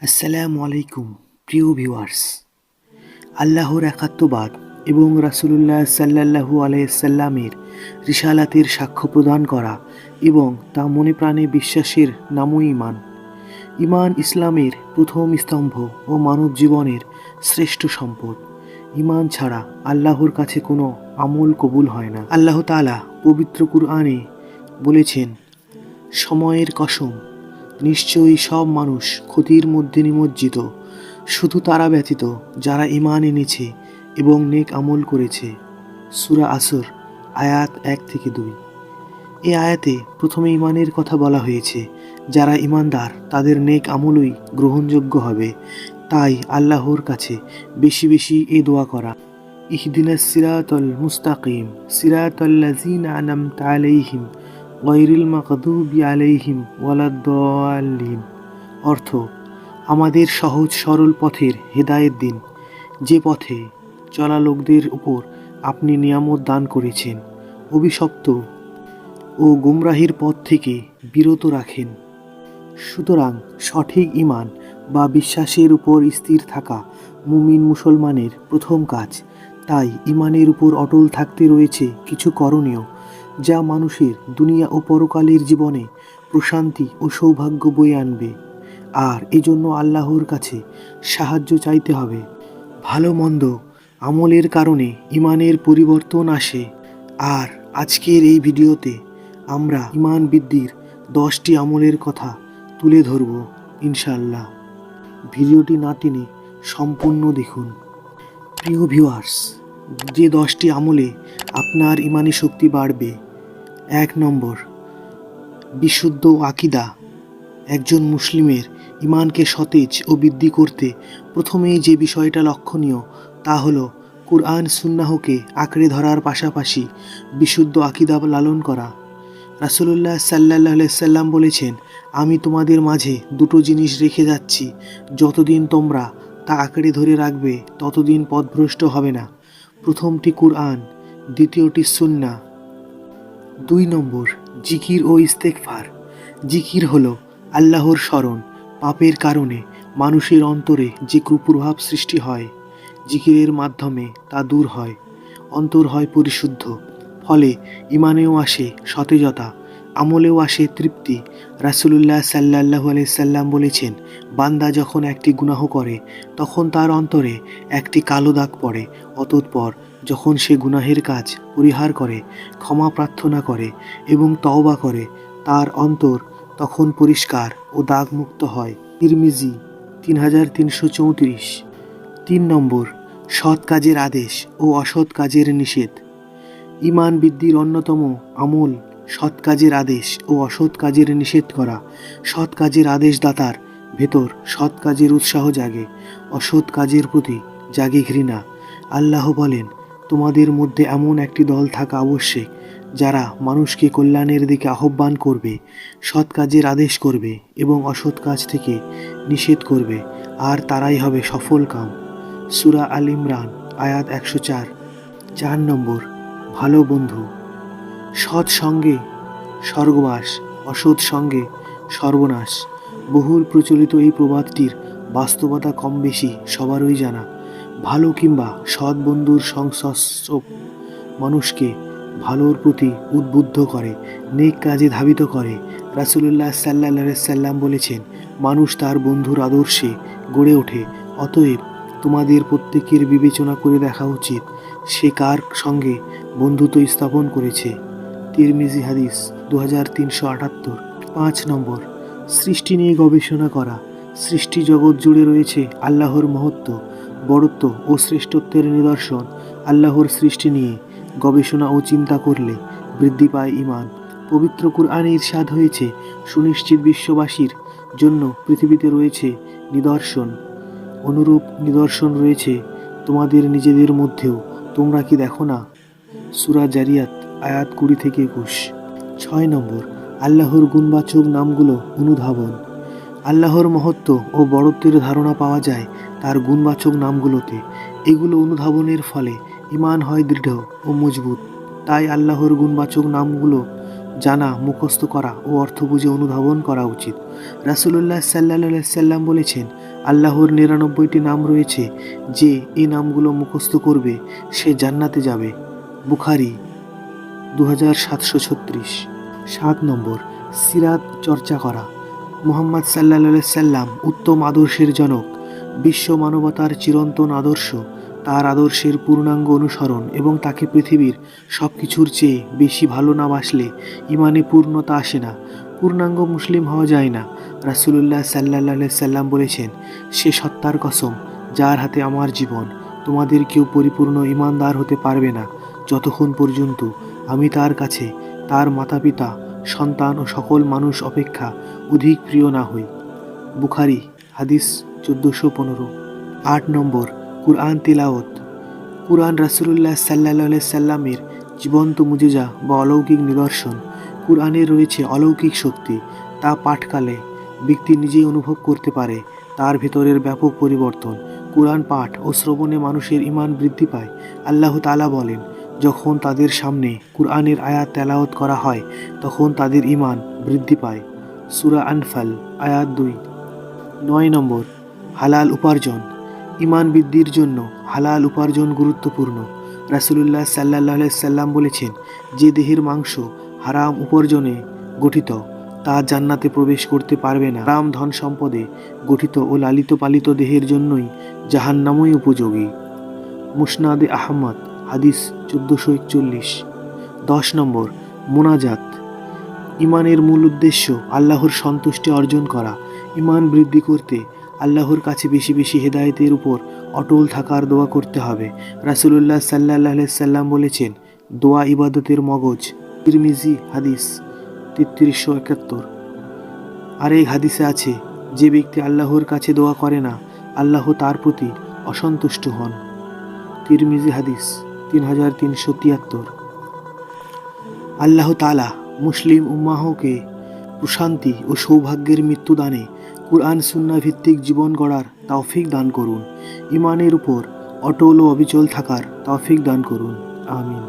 আসসালামু আলাইকুম প্রিয় ভিউয়ার্স। আল্লাহর একাত্মবাদ এবং রাসূলুল্লাহ সাল্লাল্লাহু আলাইসাল্লামের রিসালাতের সাক্ষ্য প্রদান করা এবং তা মনে প্রাণে বিশ্বাসের নামই ঈমান। ঈমান ইসলামের প্রথম স্তম্ভ ও মানব জীবনের শ্রেষ্ঠ সম্পদ। ঈমান ছাড়া আল্লাহর কাছে কোনো আমল কবুল হয় না। আল্লাহ তাআলা পবিত্র কুরআনে বলেছেন, সময়ের কসম, নিশ্চয়ই সব মানুষ ক্ষতির মধ্যে নিমজ্জিত, শুধু তারা ব্যতীত যারা ঈমান এনেছে এবং নেক আমল করেছে। সূরা আসর আয়াত 1-2। এই আয়াতে প্রথমে ঈমানের কথা বলা হয়েছে। যারা ঈমানদার তাদের নেক আমলই গ্রহণযোগ্য হবে। তাই আল্লাহর কাছে বেশি বেশি এই দোয়া করা, ইহদিনাস সিরাতাল মুস্তাকিম সিরাতাল্লাযীনা আন'আমতা আলাইহিম গায়রিল মাগদুবি আলাইহিম ওয়ালাদ-দাল্লিন। অর্থ, আমাদের সহজ সরল পথের হেদায়েত দিন, যে পথে চলা লোকদের উপর আপনি নিয়ামত দান করেছেন, অভিশপ্ত ও গুমরাহির পথ থেকে বিরত রাখেন। সুতরাং সঠিক ঈমান বা বিশ্বাসের উপর স্থির থাকা মুমিন মুসলমানের প্রথম কাজ। তাই ঈমানের উপর অটল থাকতে রয়েছে কিছু করণীয়, যা মানুষের দুনিয়া ও পরকালের জীবনে প্রশান্তি ও সৌভাগ্য বয়ে আনবে। আর এজন্য আল্লাহর কাছে সাহায্য চাইতে হবে। ভালো মন্দ আমলের কারণে ঈমানের পরিবর্তন আসে। আর আজকের এই ভিডিওতে আমরা ঈমান বৃদ্ধির 10টি আমলের কথা তুলে ধরব ইনশাআল্লাহ। ভিডিওটি না টেনে সম্পূর্ণ দেখুন। প্রিয় ভিউয়ার্স, যে 10টি আমলে আপনার ঈমানি শক্তি বাড়বে। 1 নম্বর, বিশুদ্ধ আকীদা। একজন মুসলিমের ঈমানকে সতেজ ও বৃদ্ধি করতে প্রথমেই যে বিষয়টা লক্ষণীয় তা হলো কুরআন সুন্নাহকে আঁকড়ে ধরার পাশাপাশি বিশুদ্ধ আকীদা লালন করা। রাসূলুল্লাহ সাল্লাল্লাহু আলাইহি সাল্লাম বলেছেন, আমি তোমাদের মাঝে দুটো জিনিস রেখে যাচ্ছি, যতদিন তোমরা তা আঁকড়ে ধরে রাখবে ততদিন পথভ্রষ্ট হবে না। প্রথমটি কুরআন, দ্বিতীয়টি সুন্নাহ। 2 নম্বর, জিকির ও ইস্তেগফার। জিকির হলো আল্লাহর স্মরণ। পাপের কারণে মানুষের অন্তরে যে কুপ্রভাব সৃষ্টি হয়, জিকিরের মাধ্যমে তা দূর হয়, অন্তর হয় পরিশুদ্ধ। ফলে ঈমানেও আসে সতেজতা, আমলেও আসে তৃপ্তি। রাসূলুল্লাহ সাল্লাল্লাহু আলাইহি সাল্লাম বলেছেন, বান্দা যখন একটি গুনাহ করে তখন তার অন্তরে একটি কালো দাগ পড়ে। অতঃপর যখন সে গুনাহের কাজ পরিহার করে, ক্ষমা প্রার্থনা করে এবং তওবা করে, তার অন্তর তখন পরিষ্কার ও দাগমুক্ত হয়। তিরমিজি 3334। 3 নম্বর, সৎ কাজের আদেশ ও অসৎ কাজের নিষেধ। ঈমান বৃদ্ধির অন্যতম আমল সৎ কাজের আদেশ ও অসৎ কাজের নিষেধ করা। সৎ কাজের আদেশদাতার ভেতর সৎ কাজের উৎসাহ জাগে, অসৎ কাজের প্রতি জাগে ঘৃণা। আল্লাহ বলেন, তোমাদের মধ্যে এমন একটি দল থাকা আবশ্যক যারা মানুষকে কল্যাণের দিকে আহ্বান করবে, সৎ কাজের আদেশ করবে এবং অসৎ কাজ থেকে নিষেধ করবে, আর তারাই হবে সফল কাম। সূরা আল ইমরান আয়াত 104। 4 নম্বর, ভালো বন্ধু। সৎ সঙ্গে স্বর্গবাস, অসৎ সঙ্গে সর্বনাশ। বহুল প্রচলিত এই প্রবাদটির বাস্তবতা কম বেশি সবারই জানা। ভালো কিংবা সৎ বন্ধুর সংস্পর্শ মানুষকে ভালোর প্রতি উদ্বুদ্ধ করে, নেক কাজে ধাবিত করে। রাসূলুল্লাহ সাল্লাল্লাহু আলাইহি সাল্লাম বলেছেন, মানুষ তার বন্ধুর আদর্শে গড়ে ওঠে। অতএব তোমাদের প্রত্যেকের বিবেচনা করে দেখা উচিত সে কার সঙ্গে বন্ধুত্ব স্থাপন করেছে। তিরমিজি হাদিস 2378। 5 নম্বর, সৃষ্টি নিয়ে গবেষণা করা। সৃষ্টি জগৎ জুড়ে রয়েছে আল্লাহর মহত্ব, বড়ত্ব ও শ্রেষ্ঠত্বের নিদর্শন। আল্লাহর সৃষ্টি নিয়ে গবেষণা ও চিন্তা করলে বৃদ্ধি পায় ঈমান। পবিত্র কুরআনে ইরশাদ হয়েছে, সুনিশ্চিত বিশ্ববাসীর জন্য পৃথিবীতে রয়েছে নিদর্শন। অনুরূপ নিদর্শন রয়েছে তোমাদের নিজেদের মধ্যেও, তোমরা কি দেখো না? সূরা জারিয়াত আয়াত 20-21। 6 নম্বর, আল্লাহর গুণবাচক নামগুলো অনুধাবন। আল্লাহর মহত্ব ও বড়ত্বের ধারণা পাওয়া যায় তার গুণবাচক নামগুলোতে। এগুলো অনুধাবনের ফলে ঈমান হয় দৃঢ় ও মজবুত। তাই আল্লাহর গুণবাচক নামগুলো জানা, মুখস্থ করা ও অর্থ বুঝে অনুধাবন করা উচিত। রাসূলুল্লাহ সাল্লাল্লাহু আলাইহি সাল্লাম বলেছেন, আল্লাহর ৯৯টি নাম রয়েছে, যে এই নামগুলো মুখস্থ করবে সে জান্নাতে যাবে। বুখারী 2736। ৭ নম্বর, সিরাত চর্চা করা। মুহাম্মদ সাল্লাল্লাহু সাল্লাম উত্তম আদর্শের জনক, বিশ্ব মানবতার চিরন্তন আদর্শ। তার আদর্শের পূর্ণাঙ্গ অনুসরণ এবং তাকে পৃথিবীর সব কিছুর চেয়ে বেশি ভালো না বাসলে ইমানে পূর্ণতা আসে না, পূর্ণাঙ্গ মুসলিম হওয়া যায় না। রাসূলুল্লাহ সাল্লাল্লাহু সাল্লাম বলেছেন, সে সত্তার কসম যার হাতে আমার জীবন, তোমাদের কেউ পরিপূর্ণ ইমানদার হতে পারবে না যতক্ষণ পর্যন্ত আমি তার কাছে তার মাতা পিতা, সন্তান ও সকল মানুষ অপেক্ষা অধিক প্রিয় না হই। বুখারী হাদিস 1415। ৮ নম্বর, কুরআন তিলাওয়াত। কুরআন রাসূলুল্লাহ সাল্লাল্লাহু সাল্লামের জীবন্ত মুজিজা বা অলৌকিক নিদর্শন। কুরআনের রয়েছে অলৌকিক শক্তি। তা পাঠকালে ব্যক্তি নিজেই অনুভব করতে পারে তার ভেতরের ব্যাপক পরিবর্তন। কুরআন পাঠ ও শ্রবণে মানুষের ঈমান বৃদ্ধি পায়। আল্লাহ তাআলা বলেন, যখন তাদের সামনে কুরআনের আয়াত তেলাওয়াত করা হয় তখন তাদের ঈমান বৃদ্ধি পায়। সূরা আনফাল আয়াত ২। ৯ নম্বর, হালাল উপার্জন। ঈমান বৃদ্ধির জন্য হালাল উপার্জন গুরুত্বপূর্ণ। রাসূলুল্লাহ সাল্লাল্লাহু সাল্লাম বলেছেন, যে দেহের মাংস হারাম উপার্জনে গঠিত তা জান্নাতে প্রবেশ করতে পারবে না। হারাম ধন সম্পদে গঠিত ও লালিত পালিত দেহের জন্যই জাহান্নামই উপযোগী। মুসনাদে আহমদ হাদিস 1441। ১০ নম্বর, মোনাজাত। ঈমানের মূল উদ্দেশ্য আল্লাহর সন্তুষ্টি অর্জন করা। ঈমান বৃদ্ধি করতে আল্লাহর কাছে বেশি বেশি হেদায়েতের উপর অটল থাকার দোয়া করতে হবে। রাসূলুল্লাহ সাল্লাল্লাহু সাল্লাম বলেছেন, দোয়া ইবাদতের মগজ। তিরমিজি হাদিস ৩৩৭১। আর এই হাদিসে আছে, যে ব্যক্তি আল্লাহর কাছে দোয়া করে না, আল্লাহ তার প্রতি অসন্তুষ্ট হন। তিরমিজি হাদিস ৩৩৭৩। আল্লাহ তাআলা মুসলিম উম্মাহকে প্রশান্তি ও সৌভাগ্যের মৃত্যুদানে কুরআন সুন্নাহ ভিত্তিক জীবন গড়ার তৌফিক দান করুন। ঈমানের উপর অটল ও অবিচল থাকার তৌফিক দান করুন। আমিন।